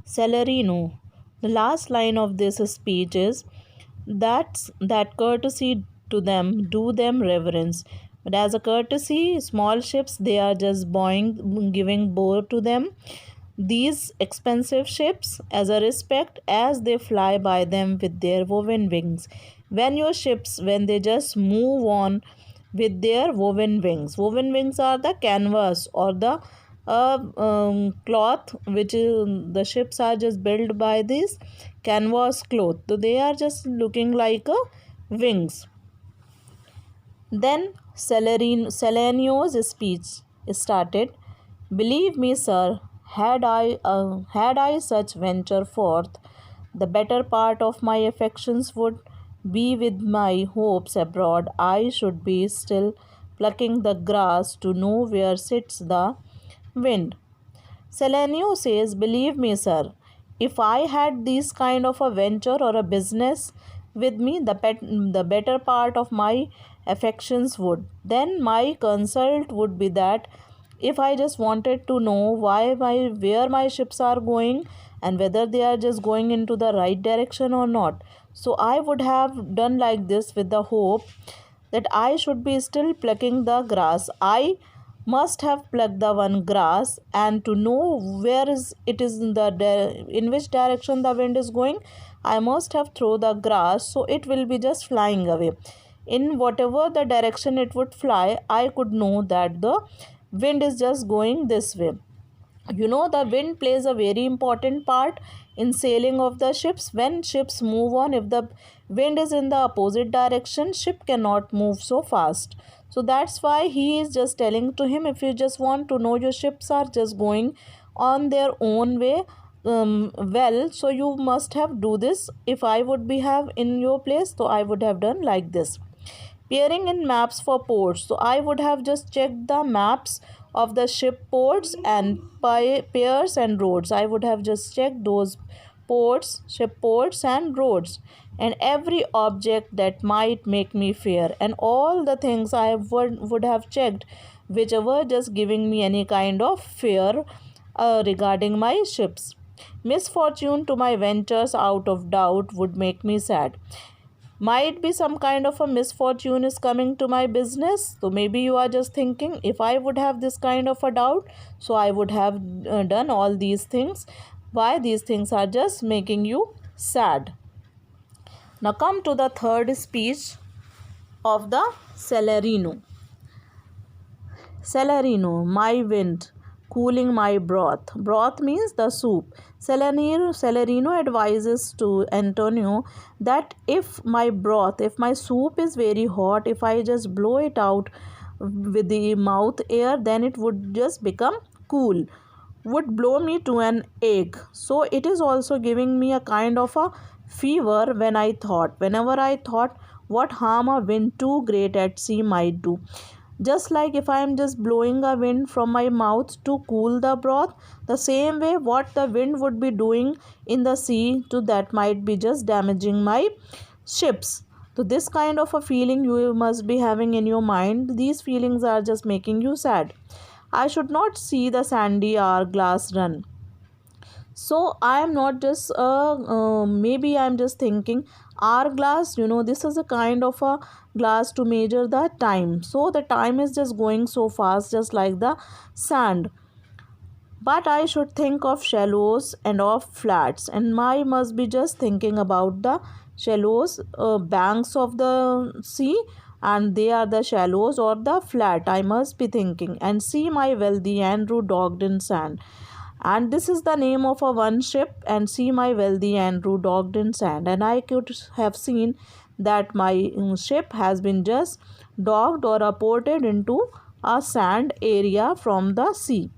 Celerino. The last line of this speech is that courtesy to them, do them reverence. But as a courtesy, small ships they are just bowing, giving bow to them. These expensive ships, as a respect, as they fly by them with their woven wings. When your ships, when they just move on with their woven wings are the canvas or the cloth which is the ships are just built by this canvas cloth, so they are just looking like a wings. Then Selenio's speech started. Believe me, sir, had I such venture forth, the better part of my affections would be with my hopes abroad. I should be still plucking the grass to know where sits the wind. Selenio says, believe me, sir, if I had this kind of a venture or a business with me, the better part of my affections would. Then my consult would be that if I just wanted to know where my ships are going and whether they are just going into the right direction or not. So I would have done like this with the hope that I should be still plucking the grass. I must have plucked the one grass, and to know where is it is in which direction the wind is going, I must have thrown the grass so it will be just flying away. In whatever the direction it would fly, I could know that the wind is just going this way. You know, the wind plays a very important part in sailing of the ships. When ships move on, if the wind is in the opposite direction, ship cannot move so fast. So that's why he is just telling to him, if you just want to know your ships are just going on their own way, well, so you must have do this. If I would be have in your place, so I would have done like this. Peering in maps for ports. So I would have just checked the maps of the ship ports and piers and roads. I would have just checked those ports, ship ports and roads, and every object that might make me fear, and all the things I would have checked which were just giving me any kind of fear regarding my ships. Misfortune to my ventures out of doubt would make me sad. Might be some kind of a misfortune is coming to my business. So maybe you are just thinking, if I would have this kind of a doubt, so I would have done all these things. Why these things are just making you sad. Now come to the third speech of the Celerino. Celerino, my wind, cooling my broth. Broth means the soup. Celerino advises to Antonio that if my broth, if my soup is very hot, if I just blow it out with the mouth air, then it would just become cool, would blow me to an ache. So it is also giving me a kind of a fever whenever I thought what harm a wind too great at sea might do. Just like if I am just blowing a wind from my mouth to cool the broth, the same way what the wind would be doing in the sea to that might be just damaging my ships. So this kind of a feeling you must be having in your mind. These feelings are just making you sad. I should not see the sandy hourglass run. So I am not just maybe I am just thinking hourglass, you know, this is a kind of a glass to measure the time. So the time is just going so fast, just like the sand. But I should think of shallows and of flats, and I must be just thinking about the shallows, banks of the sea, and they are the shallows or the flat. I must be thinking and see my wealthy Andrew dogged in sand. And this is the name of a one ship, and see my wealthy Andrew dogged in sand. And I could have seen that my ship has been just docked or ported into a sand area from the sea.